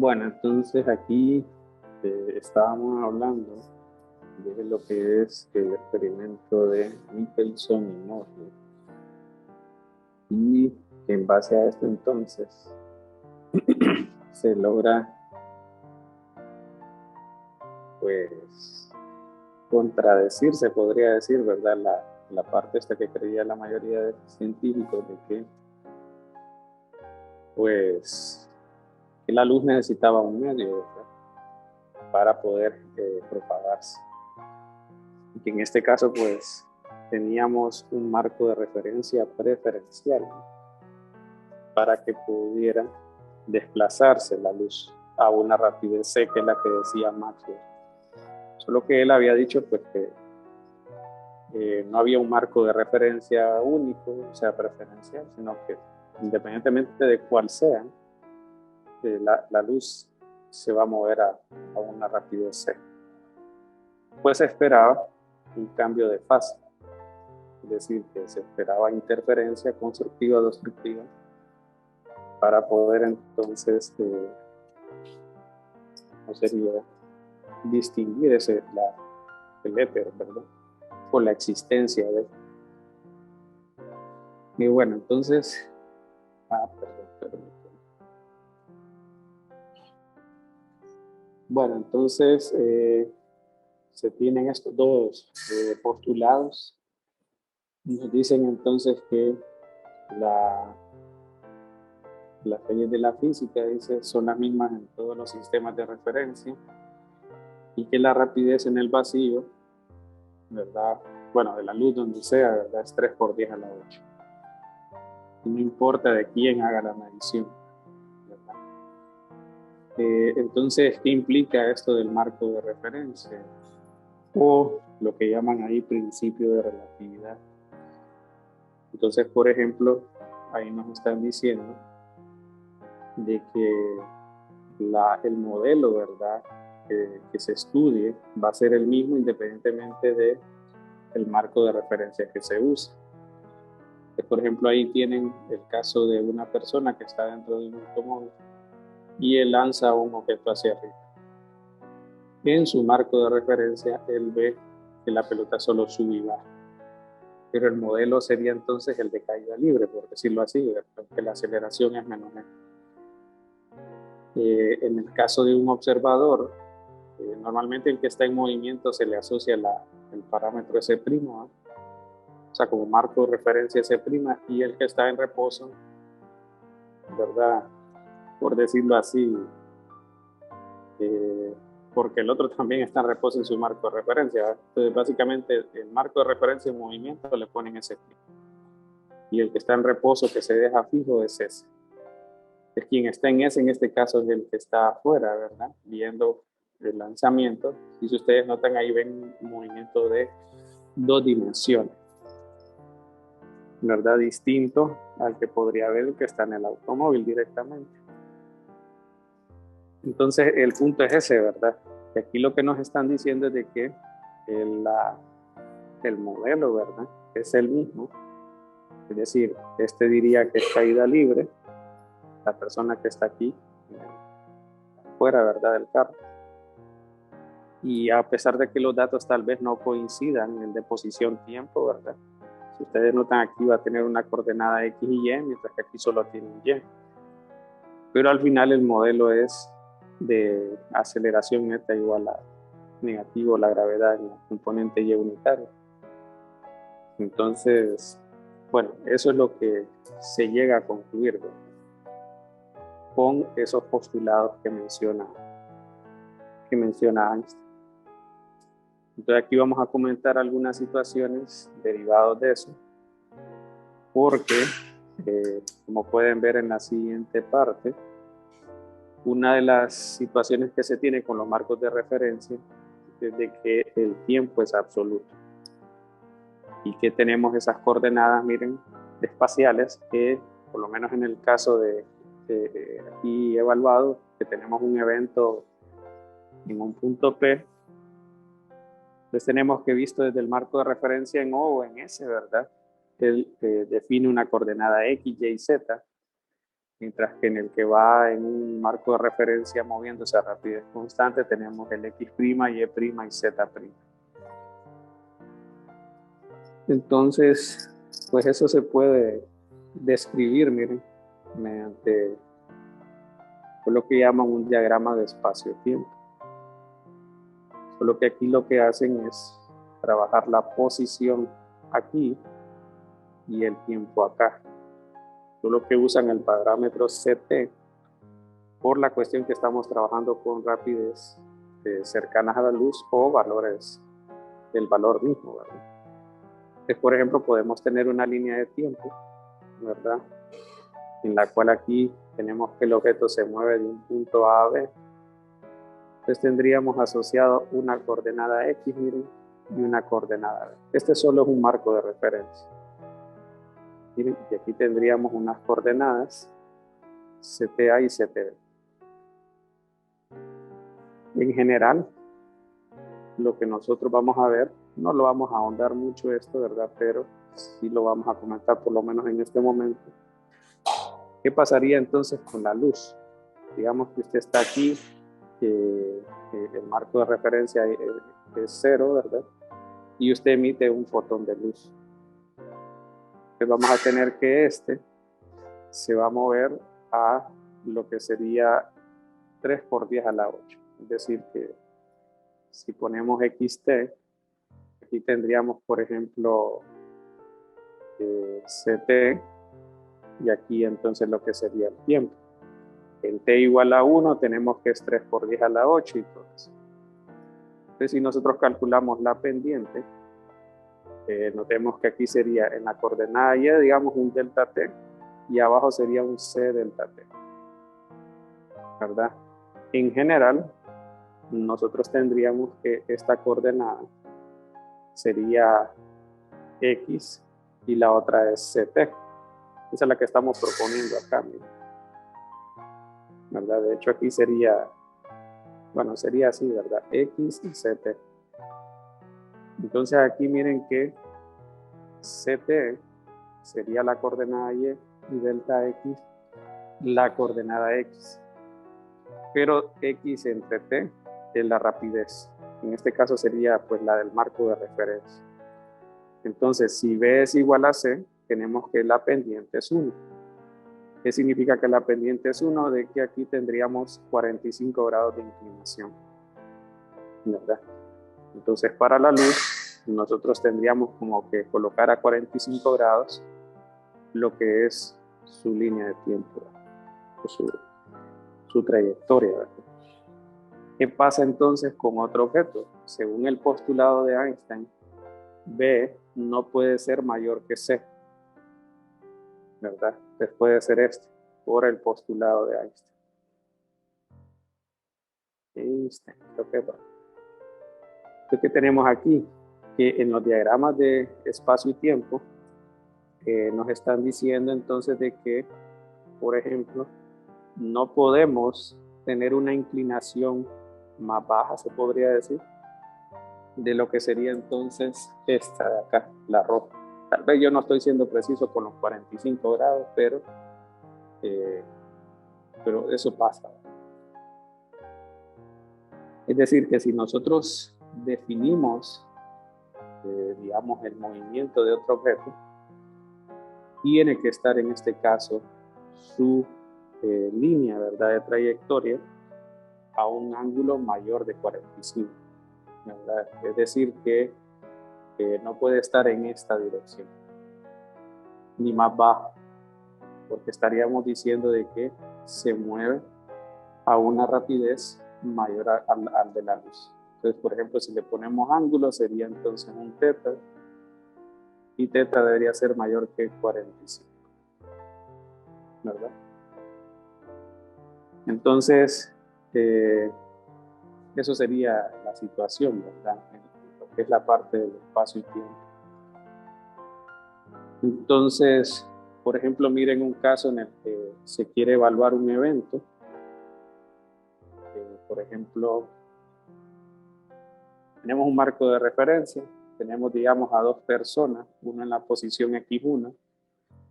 Bueno, entonces aquí estábamos hablando de lo que es el experimento de Michelson y Morley. Y en base a esto entonces se logra pues contradecir, se podría decir, ¿verdad? La parte esta que creía la mayoría de científicos de que pues que la luz necesitaba un medio, ¿verdad? Para poder propagarse. Y que en este caso pues teníamos un marco de referencia preferencial para que pudiera desplazarse la luz a una rapidez C, que es la que decía Maxwell. Solo que él había dicho pues que no había un marco de referencia único, o sea, preferencial, sino que independientemente de cuál sea, la luz se va a mover a una rapidez C. Pues se esperaba un cambio de fase, es decir, que se esperaba interferencia constructiva o destructiva para poder entonces, ¿cómo sería? Distinguir el éter, ¿verdad? Por la existencia de. Y bueno, entonces, perdón. Bueno, entonces se tienen estos dos postulados. Nos dicen entonces que las leyes de la física, dice, son las mismas en todos los sistemas de referencia y que la rapidez en el vacío, ¿verdad? Bueno, de la luz donde sea, ¿verdad? Es 3 por 10 a la 8. Y no importa de quién haga la medición, ¿verdad? Entonces, ¿qué implica esto del marco de referencia? O lo que llaman ahí principio de relatividad. Entonces, por ejemplo, ahí nos están diciendo de que el modelo, ¿verdad?, que se estudie va a ser el mismo independientemente del marco de referencia que se use. Por ejemplo, ahí tienen el caso de una persona que está dentro de un automóvil y él lanza un objeto hacia arriba. En su marco de referencia, él ve que la pelota solo sube y baja. Pero el modelo sería entonces el de caída libre, por decirlo así, porque la aceleración es menor. En el caso de un observador, normalmente el que está en movimiento se le asocia el parámetro S', ¿no? O sea, como marco de referencia S', y el que está en reposo, ¿verdad? Por decirlo así, porque el otro también está en reposo en su marco de referencia. Entonces, básicamente, el marco de referencia en movimiento le ponen S'. Y el que está en reposo, que se deja fijo, es S. Es quien está en S, en este caso, es el que está afuera, ¿verdad? Viendo el lanzamiento. Y si ustedes notan, ahí ven un movimiento de 2 dimensiones, ¿verdad? Distinto al que podría ver el que está en el automóvil directamente. Entonces, el punto es ese, ¿verdad? Y aquí lo que nos están diciendo es de que el modelo, ¿verdad?, es el mismo. Es decir, este diría que es caída libre, la persona que está aquí, fuera, ¿verdad?, del carro. Y a pesar de que los datos tal vez no coincidan en de posición-tiempo, ¿verdad? Si ustedes notan, aquí va a tener una coordenada X y Y, mientras que aquí solo tiene un Y. Pero al final el modelo es de aceleración neta igual a negativo la gravedad en la componente Y unitaria. Entonces, bueno, eso es lo que se llega a concluir, ¿verdad?, con esos postulados que menciona Einstein. Entonces aquí vamos a comentar algunas situaciones derivadas de eso, porque como pueden ver en la siguiente parte, una de las situaciones que se tiene con los marcos de referencia es de que el tiempo es absoluto y que tenemos esas coordenadas, miren, espaciales, que por lo menos en el caso de aquí evaluado, que tenemos un evento en un punto P, pues tenemos que visto desde el marco de referencia en O o en S, ¿verdad? Él define una coordenada X, Y, Z, mientras que en el que va en un marco de referencia moviéndose a rapidez constante tenemos el X', Y', y Z'. Entonces, pues eso se puede describir, miren, mediante lo que llaman un diagrama de espacio-tiempo. Solo que aquí lo que hacen es trabajar la posición aquí y el tiempo acá. Solo que usan el parámetro CT por la cuestión que estamos trabajando con rapidez cercanas a la luz o valores del valor mismo, ¿verdad? Entonces, por ejemplo, podemos tener una línea de tiempo, ¿verdad? En la cual aquí tenemos que el objeto se mueve de un punto A a B. Entonces tendríamos asociado una coordenada X, miren, y una coordenada B. Este solo es un marco de referencia. Miren, y aquí tendríamos unas coordenadas CTA y CTB. En general, lo que nosotros vamos a ver, no lo vamos a ahondar mucho esto, ¿verdad? Pero sí lo vamos a comentar por lo menos en este momento. ¿Qué pasaría entonces con la luz? Digamos que usted está aquí, el marco de referencia es 0, ¿verdad? Y usted emite un fotón de luz. Entonces vamos a tener que este se va a mover a lo que sería 3 por 10 a la 8. Es decir, que si ponemos xt, aquí tendríamos, por ejemplo, ct, y aquí entonces lo que sería el tiempo. En t igual a 1 tenemos que es 3 por 10 a la 8 y todo eso. Entonces, si nosotros calculamos la pendiente, notemos que aquí sería en la coordenada y, digamos, un delta t, y abajo sería un c delta t, ¿verdad? En general, nosotros tendríamos que esta coordenada sería x y la otra es ct. Esa es la que estamos proponiendo acá, ¿verdad? De hecho, aquí sería, bueno, sería así, ¿verdad? X y ct. Entonces aquí miren que ct sería la coordenada y delta x la coordenada x. Pero x entre t es la rapidez. En este caso sería pues la del marco de referencia. Entonces, si b es igual a c, tenemos que la pendiente es 1. ¿Qué significa que la pendiente es 1? De que aquí tendríamos 45 grados de inclinación, ¿verdad? Entonces, para la luz, nosotros tendríamos como que colocar a 45 grados lo que es su línea de tiempo, o su trayectoria, ¿verdad? ¿Qué pasa entonces con otro objeto? Según el postulado de Einstein, B no puede ser mayor que C, ¿verdad? Entonces puede ser este, por el postulado de Einstein. Creo que va. Entonces, ¿qué tenemos aquí? Que en los diagramas de espacio y tiempo nos están diciendo entonces de que, por ejemplo, no podemos tener una inclinación más baja, se podría decir, de lo que sería entonces esta de acá, la roja. Tal vez yo no estoy siendo preciso con los 45 grados, pero eso pasa. Es decir, que si nosotros definimos, digamos, el movimiento de otro objeto, tiene que estar en este caso su línea, ¿verdad?, de trayectoria a un ángulo mayor de 45, ¿verdad? Es decir, que no puede estar en esta dirección, ni más bajo, porque estaríamos diciendo de que se mueve a una rapidez mayor al de la luz. Entonces, por ejemplo, si le ponemos ángulo, sería entonces un teta, y teta debería ser mayor que 45, ¿verdad? Entonces, eso sería la situación, ¿verdad? En lo que es la parte del espacio y tiempo. Entonces, por ejemplo, miren un caso en el que se quiere evaluar un evento. Por ejemplo, tenemos un marco de referencia, tenemos, digamos, a dos personas, uno en la posición X1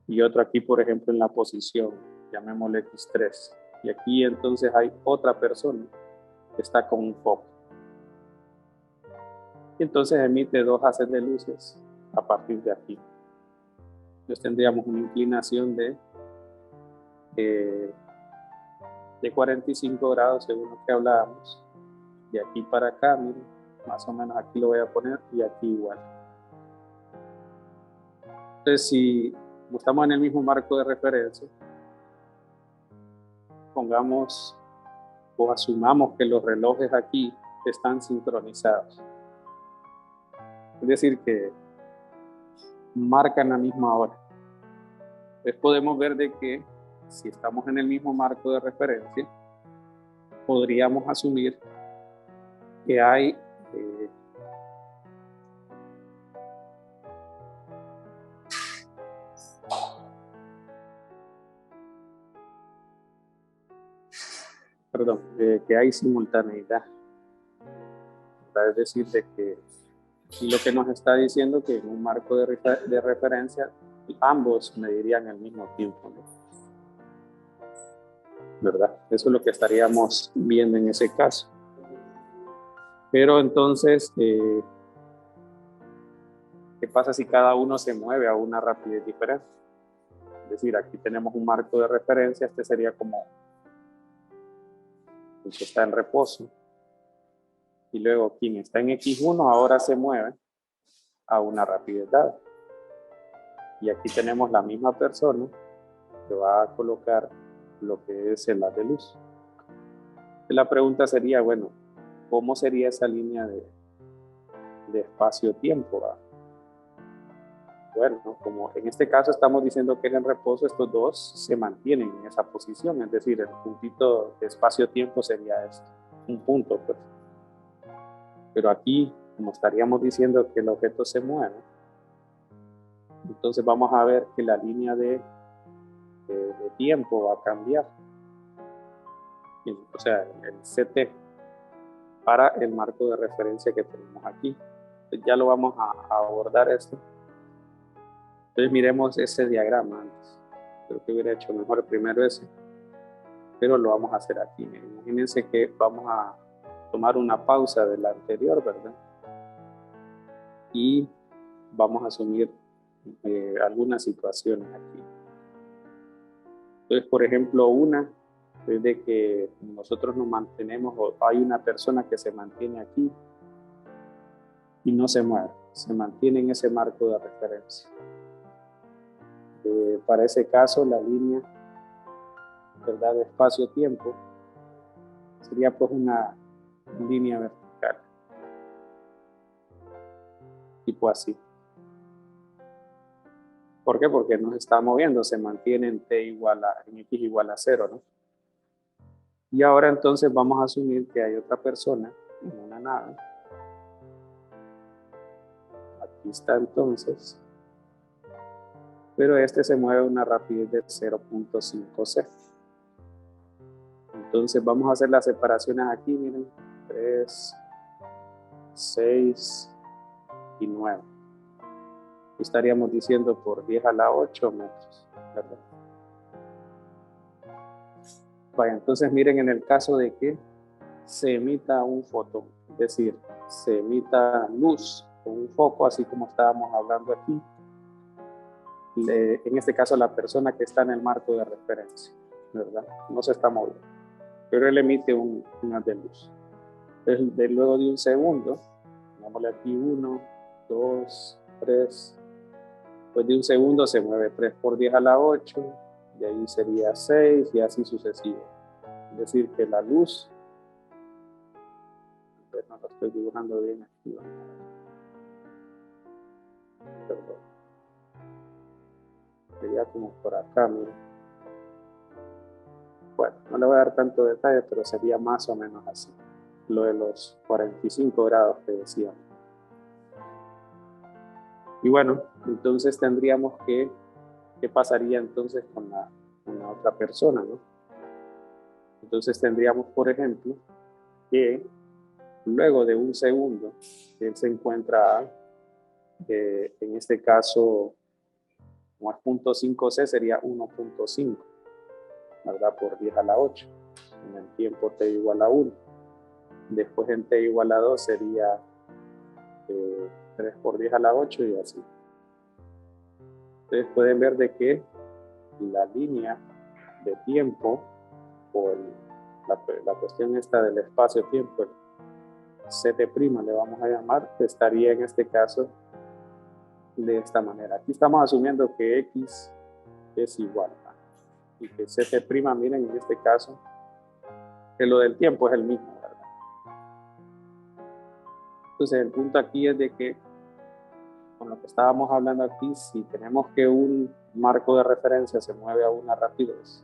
y otro aquí, por ejemplo, en la posición llamémosle X3. Y aquí entonces hay otra persona que está con un foco. Y entonces emite 2 haces de luces a partir de aquí. Entonces tendríamos una inclinación de 45 grados según lo que hablábamos. De aquí para acá, miren, más o menos aquí lo voy a poner y aquí igual. Entonces, si estamos en el mismo marco de referencia, pongamos o asumamos que los relojes aquí están sincronizados. Es decir, que marcan la misma hora. Entonces podemos ver de que si estamos en el mismo marco de referencia, podríamos asumir que hay que hay simultaneidad. Es decir, de que lo que nos está diciendo que en un marco de referencia ambos medirían al mismo tiempo, ¿no? ¿Verdad? Eso es lo que estaríamos viendo en ese caso. Pero entonces, ¿qué pasa si cada uno se mueve a una rapidez diferente? Es decir, aquí tenemos un marco de referencia, este sería como el que está en reposo. Y luego quien está en X1 ahora se mueve a una rapidez dada. Y aquí tenemos la misma persona que va a colocar lo que es el haz de luz. Y la pregunta sería, bueno, ¿cómo sería esa línea de espacio-tiempo? Bueno, como en este caso estamos diciendo que es en reposo, estos dos se mantienen en esa posición, es decir, el puntito de espacio-tiempo sería este, un punto, pues. Pero aquí, como estaríamos diciendo que el objeto se mueve, entonces vamos a ver que la línea de tiempo va a cambiar. O sea, el CT para el marco de referencia que tenemos aquí. Entonces ya lo vamos a abordar esto. Entonces miremos ese diagrama antes. Creo que hubiera hecho mejor primero ese, pero lo vamos a hacer aquí. Imagínense que vamos a tomar una pausa de la anterior, ¿verdad? Y vamos a asumir algunas situaciones aquí. Entonces, por ejemplo, una es de que nosotros nos mantenemos, o hay una persona que se mantiene aquí y no se mueve, se mantiene en ese marco de referencia. Para ese caso, la línea, ¿verdad?, de espacio-tiempo sería pues una línea vertical, tipo así. ¿Por qué? Porque no se está moviendo, se mantiene en en X igual a 0, ¿no? Y ahora entonces vamos a asumir que hay otra persona en una nave. Aquí está entonces. Pero este se mueve a una rapidez de 0.5 c. Entonces vamos a hacer las separaciones aquí, miren, 3, 6 y 9. Estaríamos diciendo por 10 a la 8 metros, ¿verdad? Vaya, entonces miren, en el caso de que se emita un fotón, es decir, se emita luz con un foco, así como estábamos hablando aquí, en este caso la persona que está en el marco de referencia, ¿verdad? No se está moviendo, pero él emite un haz de luz. Entonces, luego de un segundo, pongámosle aquí 1, 2, 3, después de un segundo se mueve 3 por 10 a la 8, y ahí sería 6 y así sucesivo. Es decir, que la luz, no lo estoy dibujando bien aquí, perdón, sería como por acá, miren. Bueno, no le voy a dar tanto detalle, pero sería más o menos así, lo de los 45 grados que decíamos. Y bueno, entonces tendríamos ¿qué pasaría entonces con la otra persona, ¿no? Entonces tendríamos, por ejemplo, que luego de un segundo, él se encuentra, en este caso, como es 0.5 c, sería 1.5. ¿verdad? Por 10 a la 8. En el tiempo t igual a 1. Después en t igual a 2 sería 3 por 10 a la 8 y así. Ustedes pueden ver de que la línea de tiempo o la cuestión esta del espacio-tiempo, Ct' le vamos a llamar, estaría en este caso de esta manera. Aquí estamos asumiendo que x es igual y que Ct', miren, en este caso, que lo del tiempo es el mismo, ¿verdad? Entonces el punto aquí es de que con lo que estábamos hablando aquí, si tenemos que un marco de referencia se mueve a una rapidez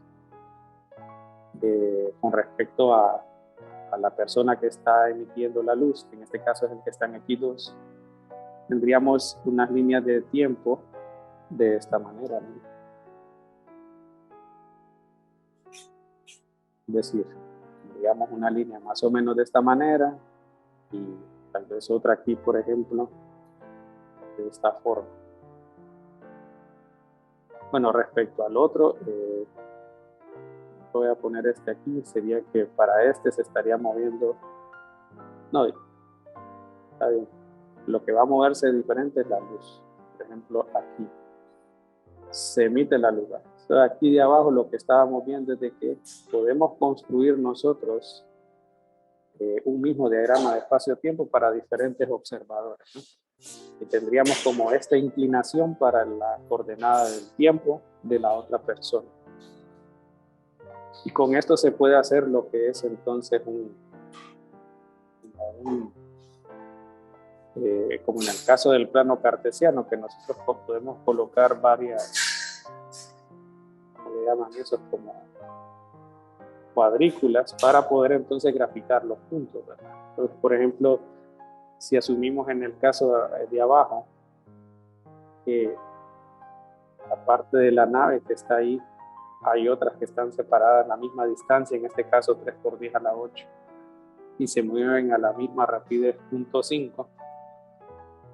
con respecto a la persona que está emitiendo la luz, que en este caso es el que está en x2, tendríamos unas líneas de tiempo de esta manera, ¿no? Es decir, tendríamos una línea más o menos de esta manera y tal vez otra aquí, por ejemplo, de esta forma. Bueno, respecto al otro, voy a poner este aquí, sería que para este se estaría moviendo, no, está bien, lo que va a moverse diferente es la luz. Por ejemplo, aquí se emite la luz. Entonces, aquí de abajo lo que estábamos viendo es de que podemos construir nosotros un mismo diagrama de espacio-tiempo para diferentes observadores, ¿no? Y tendríamos como esta inclinación para la coordenada del tiempo de la otra persona. Y con esto se puede hacer lo que es entonces como en el caso del plano cartesiano, que nosotros podemos colocar varias, ¿cómo le llaman eso? Como cuadrículas para poder entonces graficar los puntos, ¿verdad? Entonces, por ejemplo, si asumimos en el caso de abajo que aparte de la nave que está ahí, hay otras que están separadas a la misma distancia, en este caso 3 por 10 a la 8, y se mueven a la misma rapidez 0.5.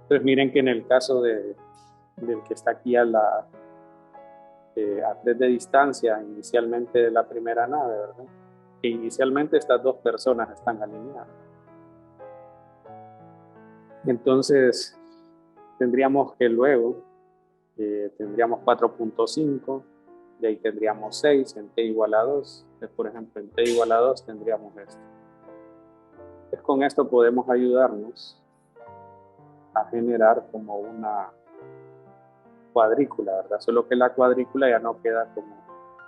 Entonces miren que en el caso del que está aquí a 3 de distancia, inicialmente de la primera nave, ¿verdad? Que inicialmente estas dos personas están alineadas. Entonces tendríamos que luego tendríamos 4.5, de ahí tendríamos 6 en t igual a 2. Entonces, por ejemplo, en t igual a 2 tendríamos esto. Entonces, con esto podemos ayudarnos a generar como una cuadrícula, ¿verdad? Solo que la cuadrícula ya no queda como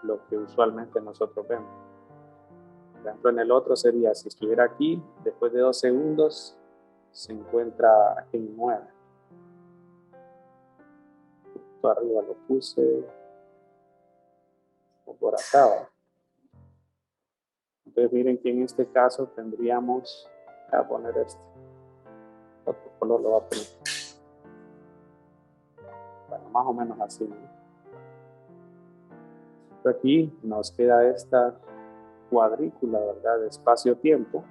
lo que usualmente nosotros vemos. Por ejemplo, en el otro sería, si estuviera aquí, después de 2 segundos, se encuentra en 9. Esto arriba lo puse, o por acá, ¿verdad? Entonces miren que en este caso tendríamos, voy a poner este, otro color lo voy a poner, bueno, más o menos así, ¿no? Aquí nos queda esta cuadrícula, ¿verdad? De espacio-tiempo,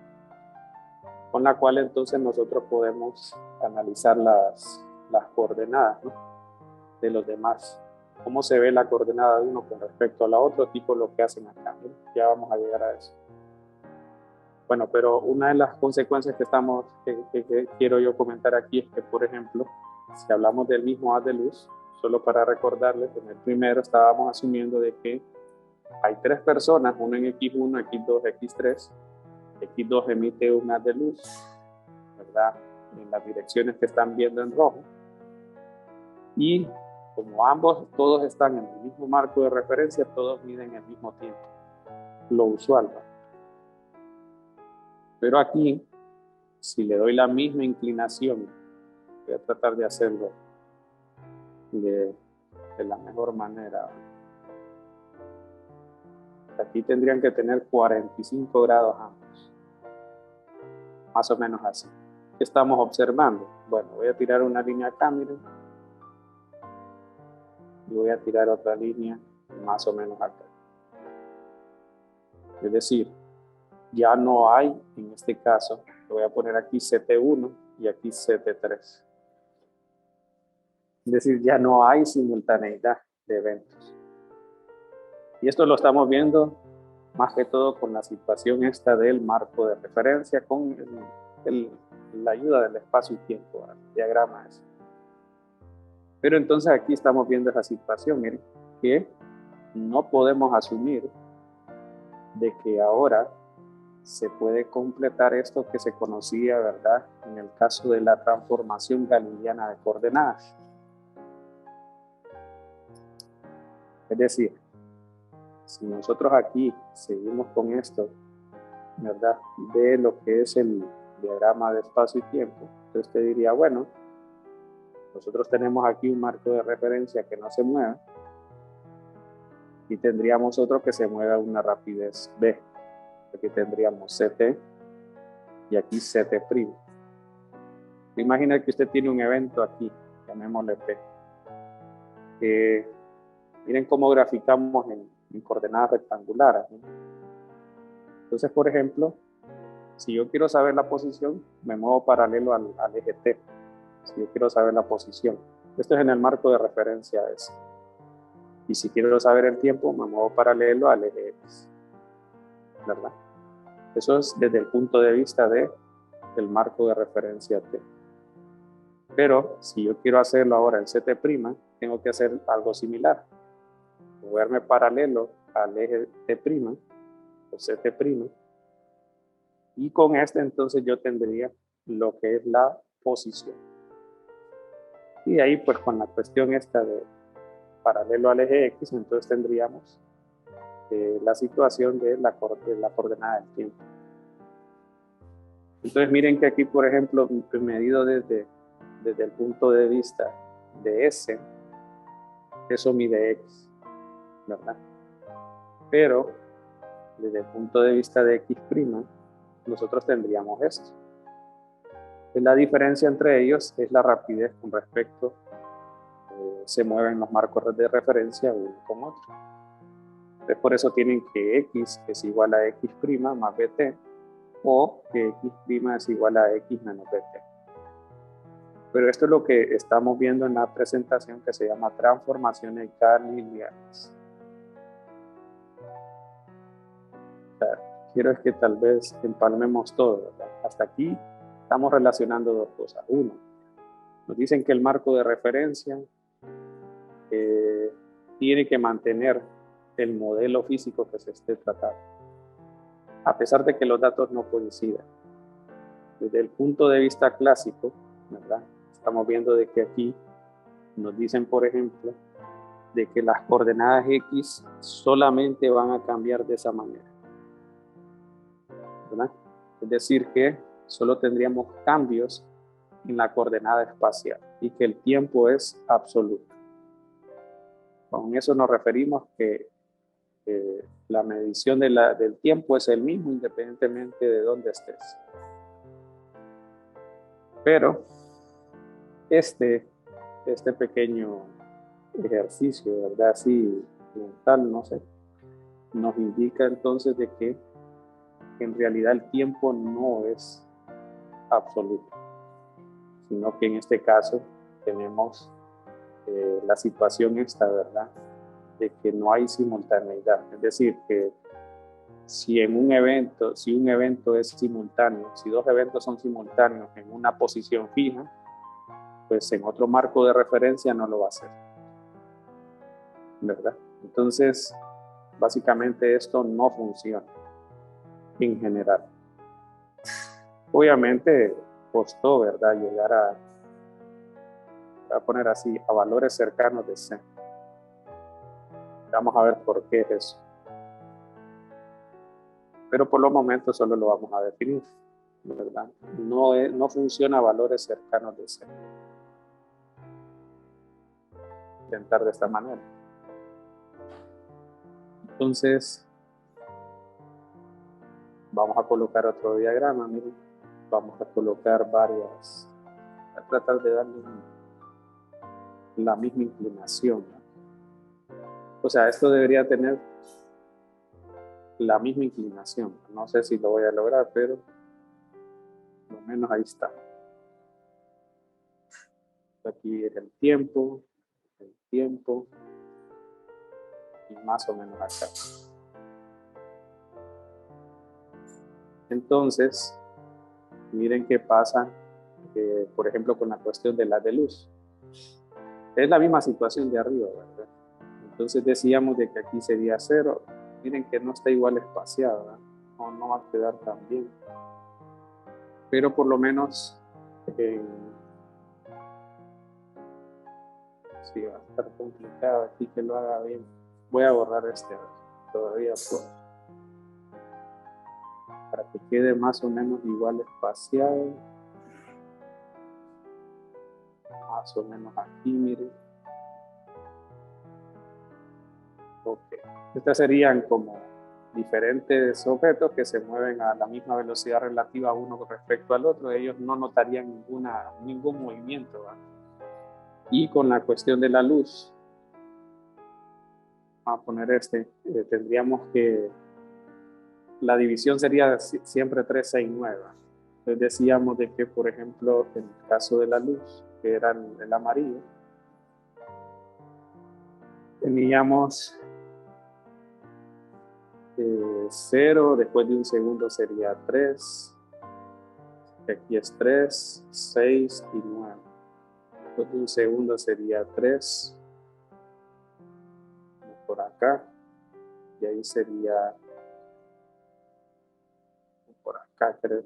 con la cual entonces nosotros podemos analizar las coordenadas, ¿no? De los demás. Cómo se ve la coordenada de uno con respecto a la otra, tipo lo que hacen acá, ¿no? Ya vamos a llegar a eso. Bueno, pero una de las consecuencias que quiero yo comentar aquí es que, por ejemplo, si hablamos del mismo haz de luz, solo para recordarles, en el primero estábamos asumiendo de que hay 3 personas, uno en X1, X2, X3. X2 emite un haz de luz, ¿verdad? En las direcciones que están viendo en rojo. Y como ambos, todos están en el mismo marco de referencia, todos miden el mismo tiempo, lo usual, ¿no? Pero aquí, si le doy la misma inclinación, voy a tratar de hacerlo de la mejor manera. Aquí tendrían que tener 45 grados ambos, más o menos así. ¿Qué estamos observando? Bueno, voy a tirar una línea acá, miren, y voy a tirar otra línea más o menos acá. Es decir, ya no hay, en este caso, lo voy a poner aquí Ct1 y aquí Ct3. Es decir, ya no hay simultaneidad de eventos. Y esto lo estamos viendo más que todo con la situación esta del marco de referencia con la ayuda del espacio y tiempo, el diagrama ese. Pero entonces aquí estamos viendo esa situación, miren, que no podemos asumir de que ahora se puede completar esto que se conocía, ¿verdad?, en el caso de la transformación galileana de coordenadas. Es decir, si nosotros aquí seguimos con esto, ¿verdad?, de lo que es el diagrama de espacio y tiempo, entonces te diría, bueno, nosotros tenemos aquí un marco de referencia que no se mueve y tendríamos otro que se mueve a una rapidez b. Aquí tendríamos CT y aquí CT'. Imagina que usted tiene un evento aquí, llamémosle P. Miren cómo graficamos en coordenadas rectangulares, ¿no? Entonces, por ejemplo, si yo quiero saber la posición, me muevo paralelo al eje T. Si yo quiero saber la posición, esto es en el marco de referencia S. Y si quiero saber el tiempo, me muevo paralelo al eje X, ¿verdad? Eso es desde el punto de vista del marco de referencia T. Pero si yo quiero hacerlo ahora en CT', tengo que hacer algo similar. Moverme paralelo al eje T', o CT', y con este entonces yo tendría lo que es la posición. Y ahí pues con la cuestión esta de paralelo al eje X, entonces tendríamos la situación de la coordenada del tiempo. Entonces miren que aquí, por ejemplo, medido desde el punto de vista de S, eso mide X, ¿verdad? Pero desde el punto de vista de X', nosotros tendríamos esto. La diferencia entre ellos es la rapidez con respecto se mueven los marcos de referencia uno con otro. Entonces, por eso tienen que X es igual a X' más BT, o que X' es igual a X menos BT. Pero esto es lo que estamos viendo en la presentación que se llama transformaciones galileanas. O sea, quiero es que tal vez empalmemos todo, ¿verdad? Hasta aquí estamos relacionando dos cosas. Uno, nos dicen que el marco de referencia tiene que mantener el modelo físico que se esté tratando, a pesar de que los datos no coincidan. Desde el punto de vista clásico, ¿verdad?, estamos viendo de que aquí nos dicen, por ejemplo, de que las coordenadas X solamente van a cambiar de esa manera, ¿verdad? Es decir, que solo tendríamos cambios en la coordenada espacial y que el tiempo es absoluto. Con eso nos referimos que la medición del tiempo es el mismo independientemente de dónde estés. Pero este pequeño ejercicio, ¿verdad?, así mental, no sé, nos indica entonces de que en realidad el tiempo no es absoluto, sino que en este caso tenemos la situación esta, ¿verdad?, de que no hay simultaneidad. Es decir, que si un evento es simultáneo, si dos eventos son simultáneos en una posición fija, pues en otro marco de referencia no lo va a hacer, ¿verdad? Entonces, básicamente esto no funciona en general. Obviamente costó, ¿verdad?, llegar voy a poner así, a valores cercanos de C. Vamos a ver por qué es eso. Pero por los momentos solo lo vamos a definir, ¿verdad? No funciona a valores cercanos de C. Intentar de esta manera. Entonces, vamos a colocar otro diagrama, miren. Vamos a colocar varias, a tratar de darle la misma inclinación, ¿no? O sea, esto debería tener la misma inclinación. No sé si lo voy a lograr, pero por lo menos ahí está. Aquí es el tiempo, y más o menos acá. Entonces, miren qué pasa, por ejemplo, con la cuestión del haz de luz. Es la misma situación de arriba, ¿verdad? Entonces decíamos de que aquí sería 0. Miren que no está igual espaciado, ¿verdad? No va a quedar tan bien. Pero por lo menos, sí, va a estar complicado aquí que lo haga bien. Voy a borrar este todavía para que quede más o menos igual espaciado. Más o menos aquí, miren. Ok. Estas serían como diferentes objetos que se mueven a la misma velocidad relativa uno con respecto al otro. Ellos no notarían ningún movimiento, ¿verdad? Y con la cuestión de la luz, vamos a poner tendríamos que la división sería siempre 3, 6, 9. Entonces decíamos de que, por ejemplo, en el caso de la luz, que era el amarillo, teníamos 0, después de un segundo sería 3, aquí es 3, 6 y 9. Después de un segundo sería 3, por acá, y ahí sería por acá, creo.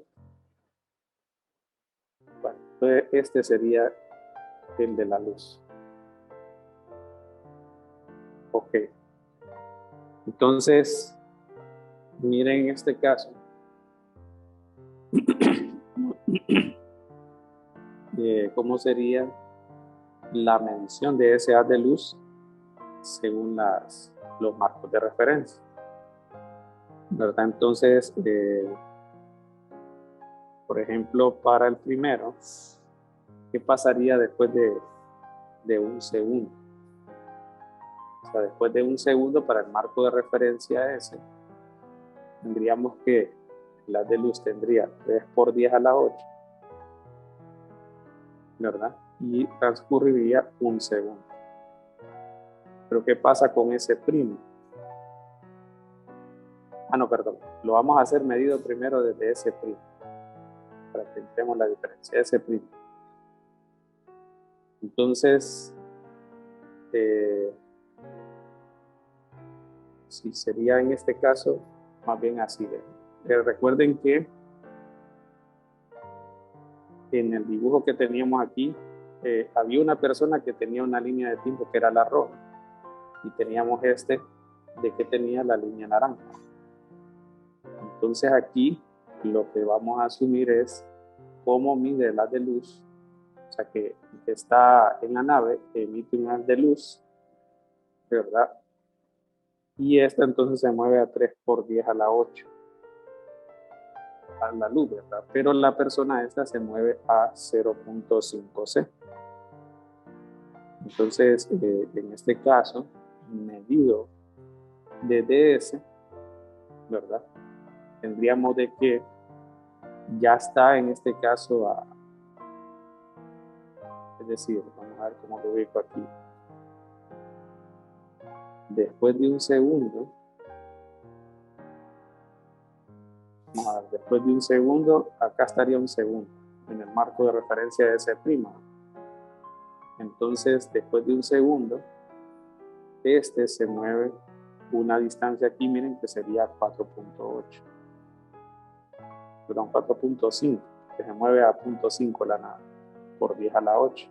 Bueno, entonces este sería el de la luz. Ok. Entonces, miren en este caso, cómo sería la medición de ese haz de luz según los marcos de referencia, ¿verdad? Entonces, por ejemplo, para el primero, ¿qué pasaría después de un segundo? O sea, después de un segundo para el marco de referencia ese, tendríamos que el haz de luz tendría 3 por 10 a la 8, ¿verdad? Y transcurriría un segundo. Pero ¿qué pasa con ese primo? No, perdón. Lo vamos a hacer medido primero desde ese primo, para que entremos la diferencia. Ese primo. Entonces, si sería en este caso, más bien así. Recuerden que en el dibujo que teníamos aquí, había una persona que tenía una línea de tiempo que era la roja, y teníamos de que tenía la línea naranja. Entonces aquí lo que vamos a asumir es cómo mide el haz de luz, o sea que está en la nave, emite un haz de luz, ¿verdad? Y esta entonces se mueve a 3 por 10 a la 8 a la luz, ¿verdad? Pero la persona esta se mueve a 0.5 C. Entonces, en este caso, medido de DS, ¿verdad? Tendríamos de que ya está en este caso es decir, vamos a ver cómo lo ubico aquí. Después de un segundo, después de un segundo, acá estaría un segundo, en el marco de referencia de ese prima. Entonces, después de un segundo, se mueve una distancia aquí, miren, que sería 4.8. Perdón, 4.5, que se mueve a 0.5 la nave, por 10 a la 8.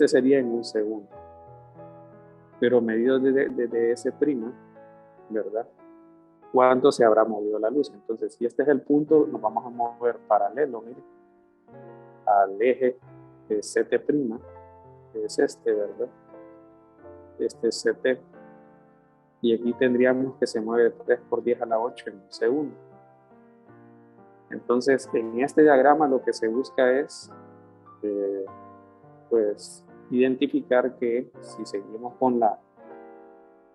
Sería en un segundo. Pero medido de ese prima, ¿verdad? ¿Cuánto se habrá movido la luz? Entonces, si este es el punto, nos vamos a mover paralelo, miren, al eje de CT', que es ¿verdad? Este es CT. Y aquí tendríamos que se mueve 3 por 10 a la 8 en un segundo. Entonces, en este diagrama lo que se busca es, pues, identificar que si seguimos con la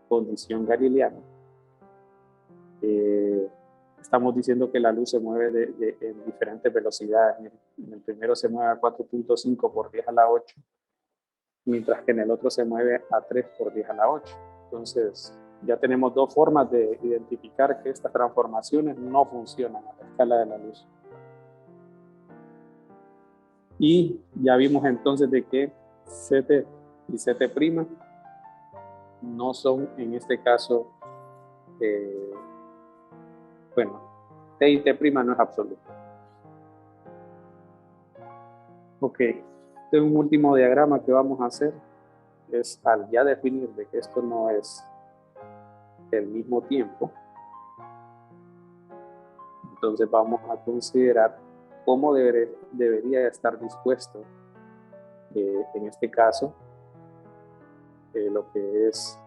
condición galileana, estamos diciendo que la luz se mueve en diferentes velocidades. En el primero se mueve a 4.5 por 10 a la 8, mientras que en el otro se mueve a 3 por 10 a la 8. Entonces, ya tenemos dos formas de identificar que estas transformaciones no funcionan a la escala de la luz. Y ya vimos entonces de que Ct y Ct' no son en este caso, bueno, T y T' no es absoluto. Ok, este es un último diagrama que vamos a hacer. Es al ya definir de que esto no es el mismo tiempo, entonces vamos a considerar cómo debería estar dispuesto, en este caso, lo que es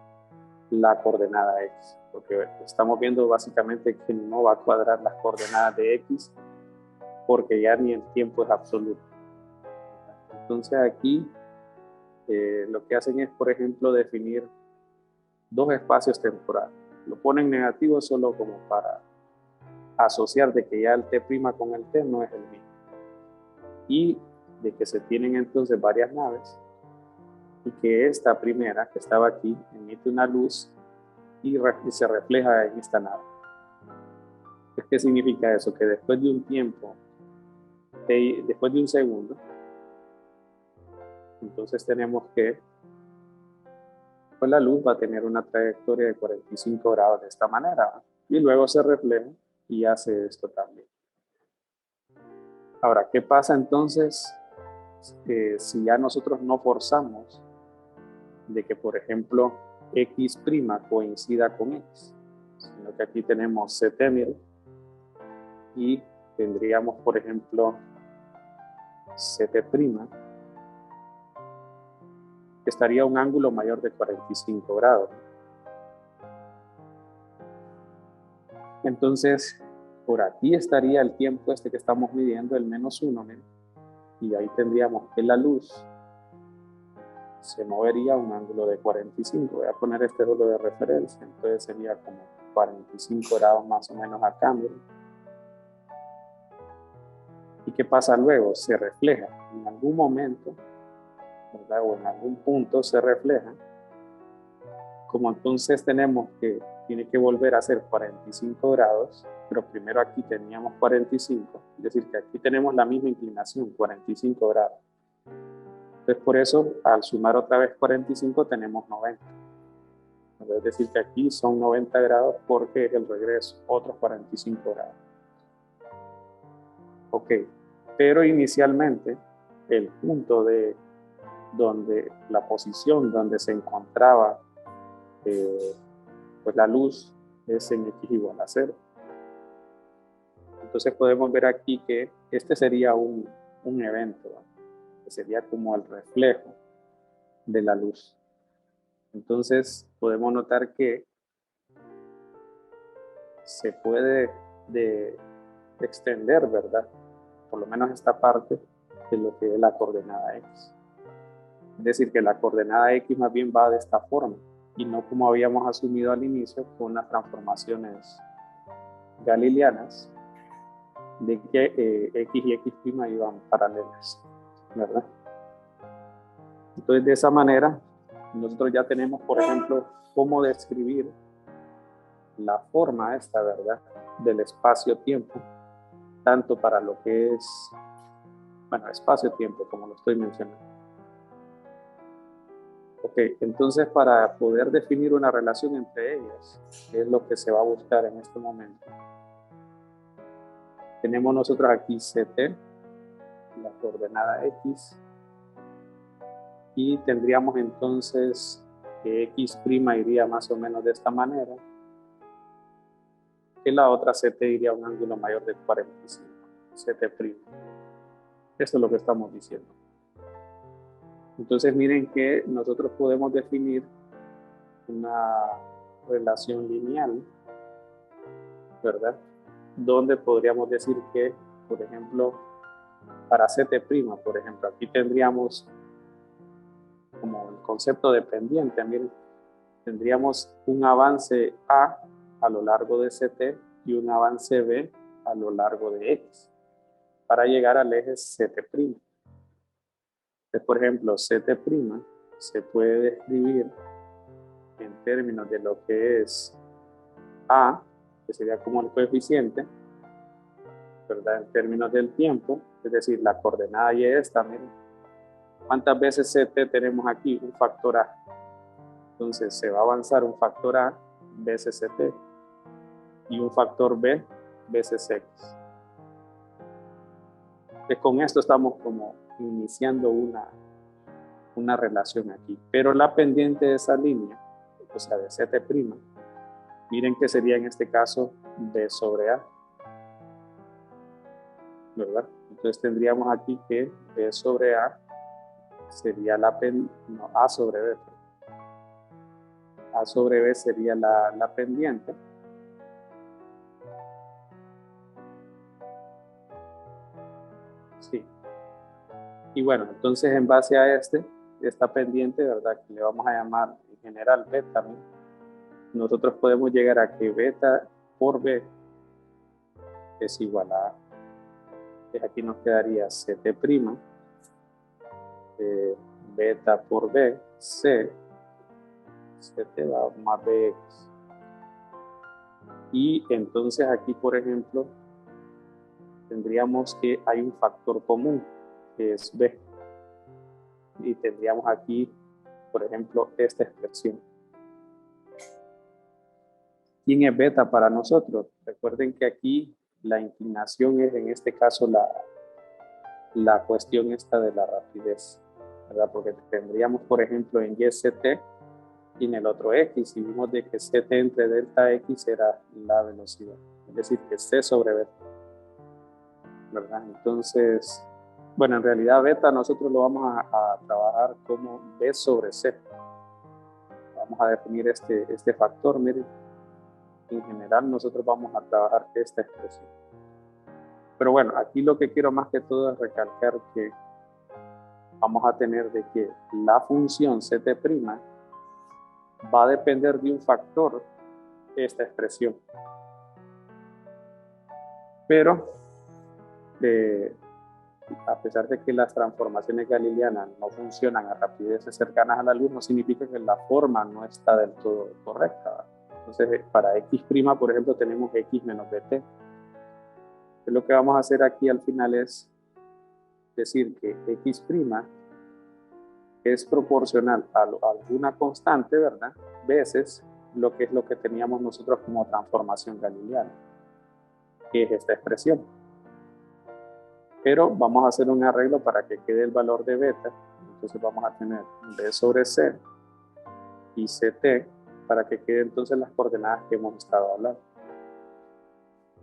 la coordenada X, porque estamos viendo básicamente que no va a cuadrar las coordenadas de X porque ya ni el tiempo es absoluto. Entonces aquí lo que hacen es, por ejemplo, definir dos espacios temporales. Lo ponen negativo solo como para asociar de que ya el T' con el T no es el mismo. Y de que se tienen entonces varias naves y que esta primera que estaba aquí emite una luz y se refleja en esta nave. ¿Qué significa eso? Que después de un tiempo, después de un segundo, entonces tenemos que, pues la luz va a tener una trayectoria de 45 grados de esta manera y luego se refleja y hace esto también. Ahora, ¿qué pasa entonces si ya nosotros no forzamos de que, por ejemplo, X' coincida con X? Sino que aquí tenemos Ct y tendríamos, por ejemplo, Ct', que estaría a un ángulo mayor de 45 grados. Entonces, por aquí estaría el tiempo este que estamos midiendo, el -1, ¿no? Y ahí tendríamos que la luz se movería a un ángulo de 45. Voy a poner este solo de referencia, entonces sería como 45 grados más o menos acá, miren. ¿Y qué pasa luego? Se refleja en algún momento, ¿verdad? O en algún punto se refleja. Como entonces tenemos que, tiene que volver a ser 45 grados, pero primero aquí teníamos 45, es decir, que aquí tenemos la misma inclinación, 45 grados. Entonces, por eso, al sumar otra vez 45, tenemos 90. Es decir, que aquí son 90 grados porque es el regreso, otros 45 grados. Ok, pero inicialmente, el punto de donde la posición donde se encontraba pues la luz es en X igual a 0. Entonces podemos ver aquí que este sería un evento, ¿no? Que sería como el reflejo de la luz. Entonces podemos notar que se puede extender, ¿verdad? Por lo menos esta parte de lo que es la coordenada X. Es decir, que la coordenada X más bien va de esta forma y no como habíamos asumido al inicio con las transformaciones galileanas de que X y X' iban paralelas, ¿verdad? Entonces, de esa manera, nosotros ya tenemos, por ejemplo, cómo describir la forma esta, ¿verdad?, del espacio-tiempo, tanto para lo que es, bueno, espacio-tiempo, como lo estoy mencionando. Ok, entonces para poder definir una relación entre ellas, que es lo que se va a buscar en este momento, tenemos nosotros aquí Ct, la coordenada X, y tendríamos entonces que X' iría más o menos de esta manera, que la otra Ct iría a un ángulo mayor de 45, Ct'. Eso es lo que estamos diciendo. Entonces miren que nosotros podemos definir una relación lineal, ¿verdad? Donde podríamos decir que, por ejemplo, para Ct', por ejemplo, aquí tendríamos como el concepto dependiente, miren, tendríamos un avance a lo largo de Ct y un avance B a lo largo de X para llegar al eje Ct'. Entonces, por ejemplo, Ct' se puede describir en términos de lo que es A, que sería como el coeficiente, ¿verdad? En términos del tiempo, es decir, la coordenada y esta, miren. ¿Cuántas veces CT tenemos aquí? Un factor A. Entonces se va a avanzar un factor A veces CT y un factor B veces X. Entonces, con esto estamos como iniciando una relación aquí. Pero la pendiente de esa línea, o sea, de CT', miren que sería en este caso B sobre A, ¿verdad? Entonces tendríamos aquí que B sobre A sería A sobre B. A sobre B sería la pendiente. Sí. Y bueno, entonces en base a esta pendiente, ¿verdad? Que le vamos a llamar en general beta, ¿no? Nosotros podemos llegar a que beta por B es igual a A. Entonces aquí nos quedaría CT', beta por B, C, CT va más BX. Y entonces aquí, por ejemplo, tendríamos que hay un factor común, que es B. Y tendríamos aquí, por ejemplo, esta expresión. ¿Quién es beta para nosotros? Recuerden que aquí la inclinación es, en este caso, la cuestión esta de la rapidez, ¿verdad? Porque tendríamos, por ejemplo, en YCT y en el otro X, y vimos de que CT entre delta X era la velocidad, es decir, que C sobre beta, ¿verdad? Entonces, bueno, en realidad beta nosotros lo vamos a trabajar como B sobre C. Vamos a definir este factor, miren. En general nosotros vamos a trabajar esta expresión. Pero bueno, aquí lo que quiero más que todo es recalcar que vamos a tener de que la función CT' va a depender de un factor, esta expresión. Pero a pesar de que las transformaciones galileanas no funcionan a rapideces cercanas a la luz, no significa que la forma no está del todo correcta. Entonces, para X', por ejemplo, tenemos X menos BT. Entonces, lo que vamos a hacer aquí al final es decir que X' es proporcional a alguna constante, ¿verdad? Veces lo que es lo que teníamos nosotros como transformación galileana, que es esta expresión. Pero vamos a hacer un arreglo para que quede el valor de beta. Entonces vamos a tener B sobre C y CT para que quede entonces las coordenadas que hemos estado hablando.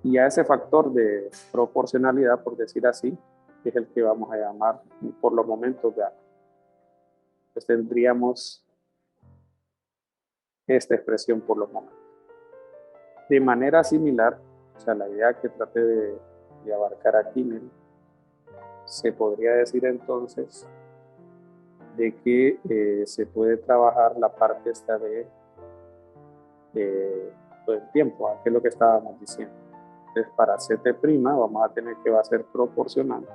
Y a ese factor de proporcionalidad, por decir así, es el que vamos a llamar por los momentos gamma. Entonces tendríamos esta expresión por los momentos. De manera similar, o sea, la idea que traté de abarcar aquí, miren, se podría decir entonces de que se puede trabajar la parte esta de todo el tiempo, que es lo que estábamos diciendo. Entonces, para CT' vamos a tener que va a ser proporcional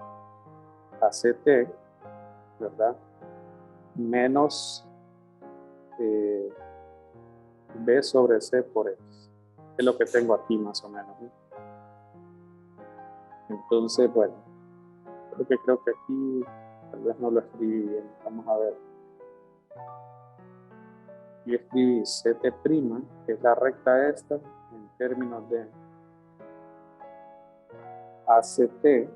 a CT, ¿verdad? Menos B sobre C por X. Es lo que tengo aquí más o menos, ¿no? Entonces, bueno, creo que aquí tal vez no lo escribí bien. Vamos a ver. Yo escribí CT', que es la recta esta, en términos de ACT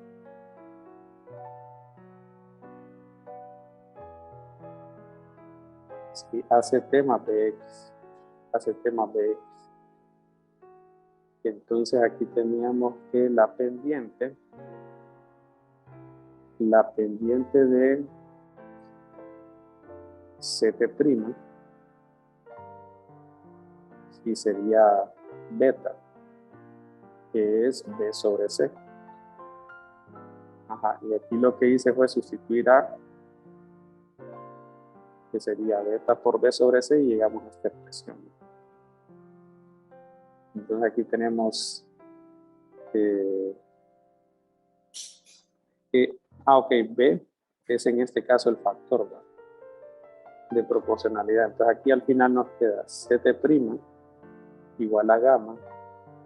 sí, ACT más BX. ACT más BX. Y entonces aquí teníamos que la pendiente de CT' y sería beta, que es B sobre C. Ajá, y aquí lo que hice fue sustituir A, que sería beta por B sobre C, y llegamos a esta expresión. Entonces aquí tenemos ok, B es en este caso el factor, ¿verdad? de proporcionalidad. Entonces aquí al final nos queda CT' igual a gamma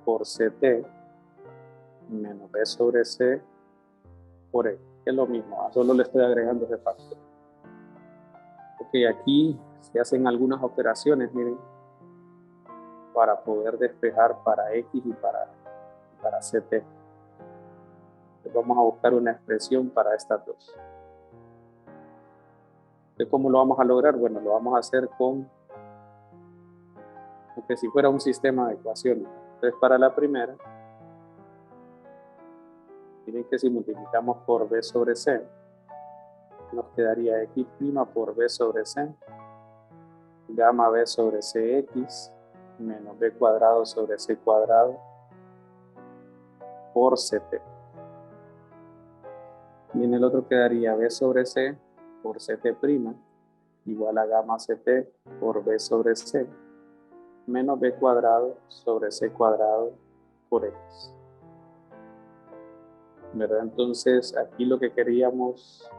por CT menos B sobre C por E, que es lo mismo, solo le estoy agregando ese factor. Ok, aquí se hacen algunas operaciones, miren, para poder despejar para X y para CT. Entonces vamos a buscar una expresión para estas dos. Entonces, ¿cómo lo vamos a lograr? Bueno, lo vamos a hacer como que si fuera un sistema de ecuaciones. Entonces, para la primera, miren que si multiplicamos por B sobre C, nos quedaría X' por B sobre C, gamma B sobre CX, menos B cuadrado sobre C cuadrado, por CT. Y en el otro quedaría B sobre C por CT' igual a gamma CT por B sobre C, menos B cuadrado sobre C cuadrado por X. ¿Verdad? Entonces, aquí lo que queríamos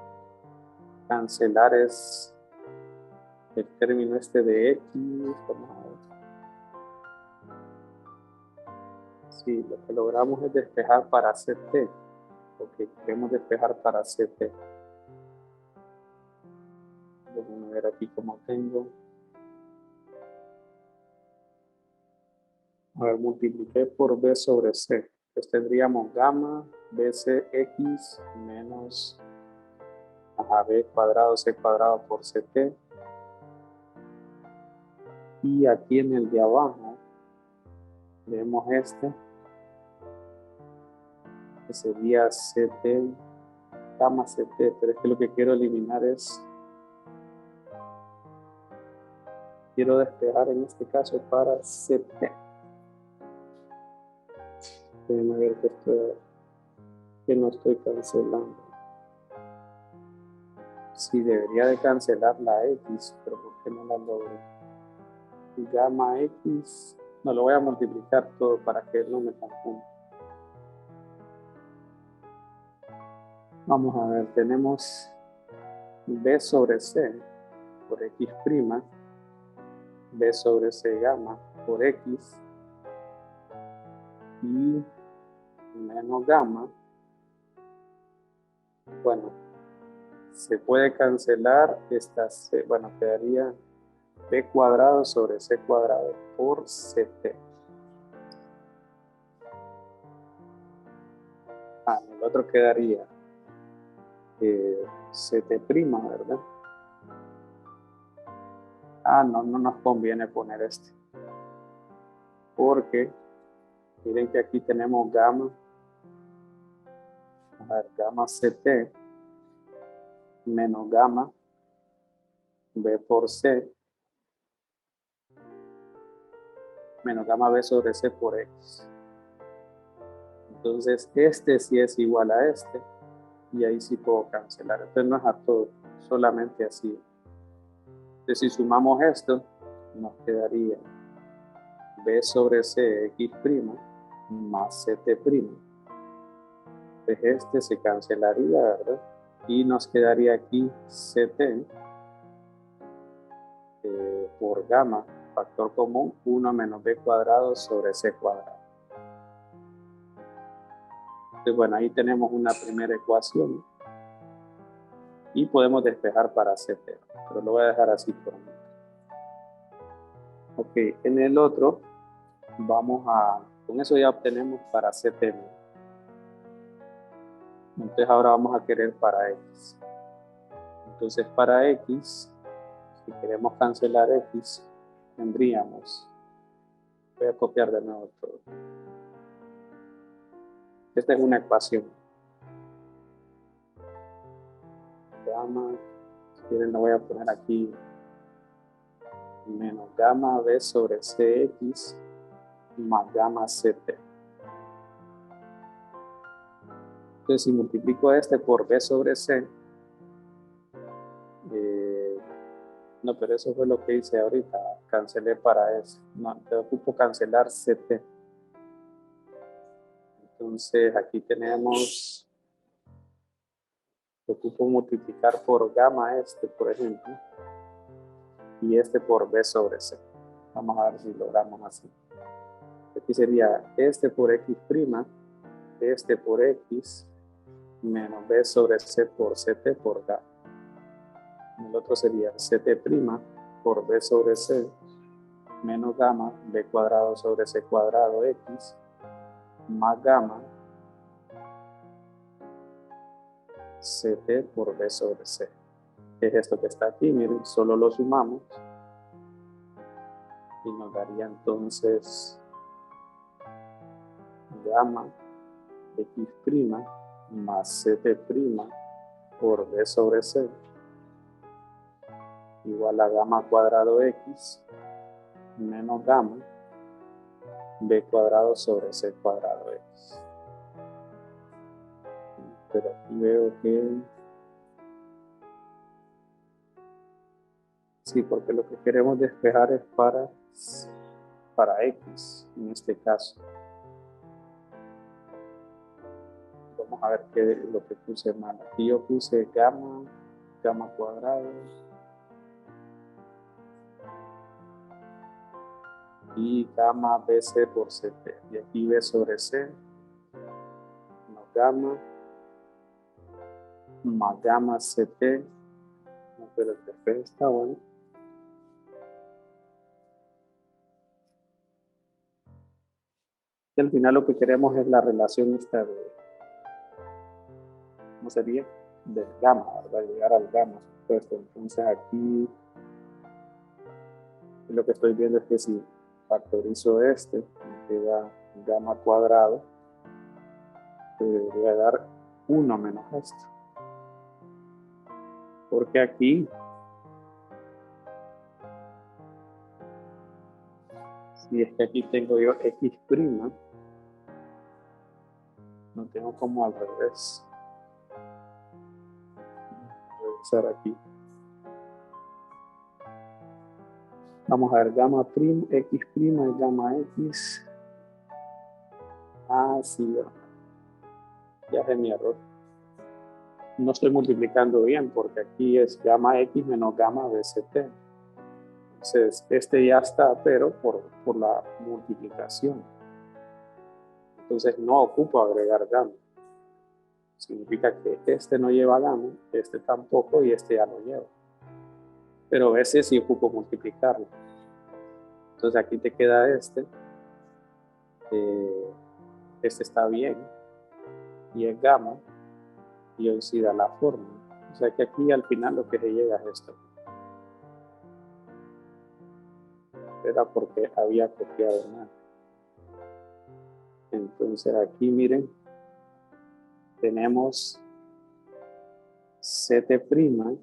cancelar es el término este de X. Vamos a ver. Sí, lo que logramos es despejar para CT, porque queremos despejar para CT. Vamos a ver aquí cómo tengo. A ver, multipliqué por B sobre C. Entonces tendríamos gamma BCX menos B cuadrado C cuadrado por CT. Y aquí en el de abajo vemos este, que sería CT, gamma CT, pero es que lo que quiero eliminar es, quiero despejar en este caso para CT. Déjenme ver que no estoy cancelando. Sí, debería de cancelar la X, pero ¿por qué no la logro? Gamma X, no, lo voy a multiplicar todo para que no me confunda. Vamos a ver, tenemos B sobre C por X', B sobre C gamma por X y menos gamma. Bueno, se puede cancelar esta C, bueno, quedaría B cuadrado sobre C cuadrado por CT. El otro quedaría CT', ¿verdad? No nos conviene poner este. Porque miren que aquí tenemos gamma. A ver, gamma CT menos gamma B por C menos gamma B sobre C por X. Entonces, este sí es igual a este. Y ahí sí puedo cancelar. Entonces no es a todo, solamente así. Entonces, si sumamos esto, nos quedaría B sobre C X' más CT'. Entonces este se cancelaría, ¿verdad? Y nos quedaría aquí CT por gamma, factor común, 1 menos B cuadrado sobre C cuadrado. Entonces, bueno, ahí tenemos una primera ecuación. Y podemos despejar para CT, pero lo voy a dejar así por mí. Ok, en el otro con eso ya obtenemos para CT. Entonces ahora vamos a querer para X. Entonces para X, si queremos cancelar X, tendríamos, voy a copiar de nuevo todo. Esta es una ecuación. Gamma, si quieren la voy a poner aquí, menos gamma B sobre CX más gamma CT. Entonces si multiplico este por B sobre C, no, pero eso fue lo que hice ahorita, cancelé para eso. No, te ocupo cancelar CT. Entonces aquí tenemos, te ocupo multiplicar por gamma por ejemplo. y este por b sobre c. Vamos a ver si logramos así. Aquí sería este por x prima, este por x, menos b sobre c por ct por gamma. El otro sería ct prima por b sobre c, menos gamma, b cuadrado sobre c cuadrado x, más gamma, ct por b sobre c. ¿Qué es esto que está aquí? Miren, solo lo sumamos y nos daría entonces gamma x prima más ct prima por b sobre c igual a gamma cuadrado x menos gamma b cuadrado sobre c cuadrado x. Pero aquí veo que sí, porque lo que queremos despejar es para x en este caso. Vamos a ver qué es lo que puse mal. Aquí yo puse gamma cuadrado y gamma bc por ct. Y aquí b sobre c menos gamma más gamma ct. No, pero el despejo está bueno. Y al final lo que queremos es la relación esta de, ¿cómo sería? Del gamma, ¿verdad? Llegar al gamma, supuesto. Entonces aquí lo que estoy viendo es que si factorizo este, me queda gamma cuadrado, que debería dar 1 menos esto. Porque aquí, si es que aquí tengo yo x prima, no tengo como al revés. Regresar aquí. Vamos a ver, gamma prima, x prima y gamma x. Ah, sí, ya es mi error. No estoy multiplicando bien porque aquí es gamma x menos gamma bct. Entonces, este ya está, pero por la multiplicación. Entonces, no ocupo agregar gamma. Significa que este no lleva gamma, este tampoco y este ya lo lleva. Pero ese sí ocupo multiplicarlo. Entonces, aquí te queda este. Este está bien. Y es gamma. Y hoy sí da la fórmula. O sea que aquí al final lo que se llega es esto. Era porque había copiado mal. Entonces aquí miren, tenemos ct prima.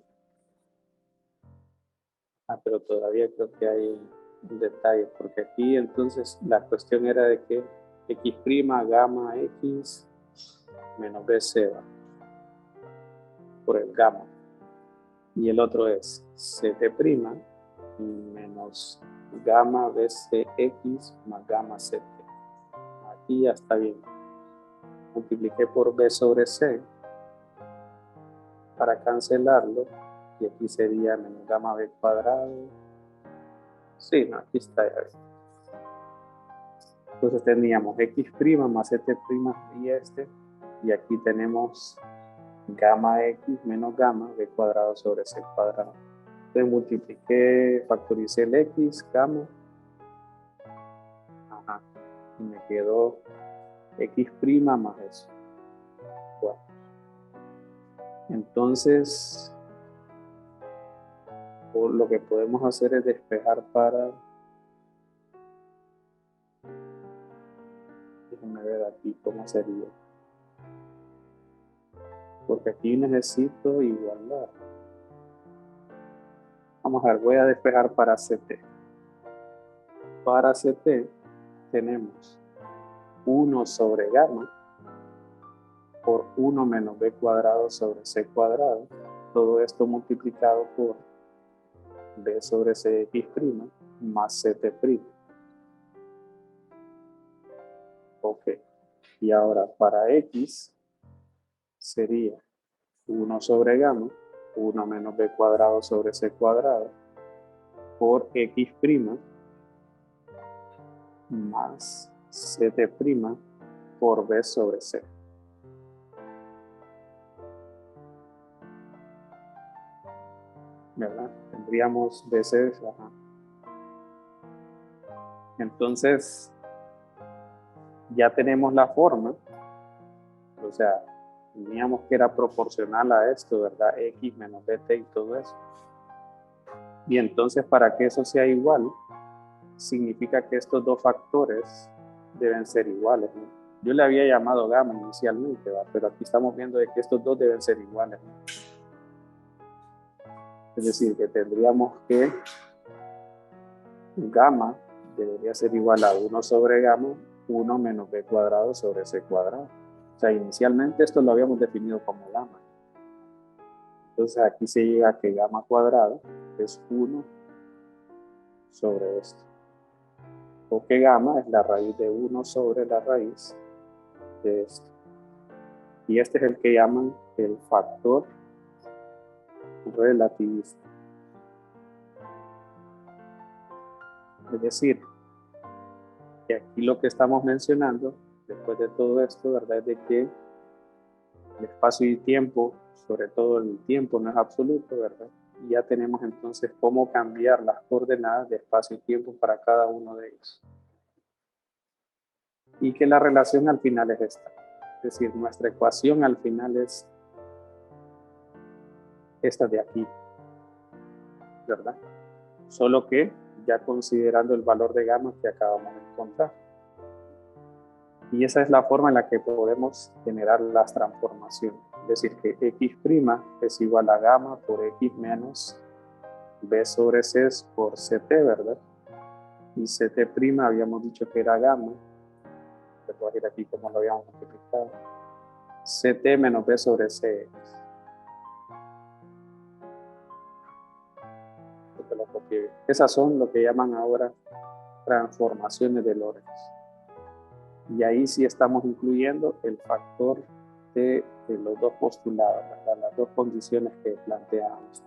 Pero todavía creo que hay un detalle, porque aquí entonces la cuestión era de que x prima gamma x menos bc por el gamma. Y el otro es ct prima menos gamma bcx más gamma ct. Aquí ya está bien. Multipliqué por b sobre c para cancelarlo. Y aquí sería menos gamma b cuadrado. Sí, no, aquí está ya. Entonces teníamos x prima más ct prima y este. Y aquí tenemos gamma x menos gamma b cuadrado sobre c cuadrado. Entonces multipliqué, factoricé el x, gamma. Ajá. Y me quedó x prima más eso. Bueno. Entonces, lo que podemos hacer es despejar para... Déjenme ver aquí cómo sería. Porque aquí necesito igualar. Vamos a ver, voy a despejar para ct. Para ct tenemos 1 sobre gamma por 1 menos b cuadrado sobre c cuadrado. Todo esto multiplicado por b sobre cx prima más ct prima. Ok. Y ahora para x sería 1 sobre gamma, 1 menos b cuadrado sobre c cuadrado, por X' más Ct' por B sobre C. ¿Verdad? Tendríamos BC. Ajá. Entonces, ya tenemos la forma. O sea, teníamos que era proporcional a esto, ¿verdad? X menos BT y todo eso. Y entonces, para que eso sea igual, significa que estos dos factores deben ser iguales, ¿no? Yo le había llamado gamma inicialmente, ¿va? Pero aquí estamos viendo de que estos dos deben ser iguales, ¿no? Es decir, que tendríamos que gamma debería ser igual a 1 sobre gamma, 1 menos b cuadrado sobre c cuadrado. O sea, inicialmente esto lo habíamos definido como gamma. Entonces aquí se llega a que gamma cuadrado es 1 sobre esto. O que gamma es la raíz de 1 sobre la raíz de esto. Y este es el que llaman el factor relativista. Es decir, que aquí lo que estamos mencionando, después de todo esto, ¿verdad? Es de que el espacio y tiempo, sobre todo el tiempo, no es absoluto, ¿verdad? Y ya tenemos entonces cómo cambiar las coordenadas de espacio y tiempo para cada uno de ellos. Y que la relación al final es esta. Es decir, nuestra ecuación al final es esta de aquí, ¿verdad? Solo que ya considerando el valor de gamma que acabamos de encontrar. Y esa es la forma en la que podemos generar las transformaciones. Es decir, que X' es igual a gamma por X menos B sobre C por Ct, ¿verdad? Y Ct' habíamos dicho que era gamma. Les voy a ir aquí como lo habíamos multiplicado. Ct menos B sobre Cx. Esas son lo que llaman ahora transformaciones de Lorentz. Y ahí sí estamos incluyendo el factor de los dos postulados, ¿verdad? Las dos condiciones que planteábamos.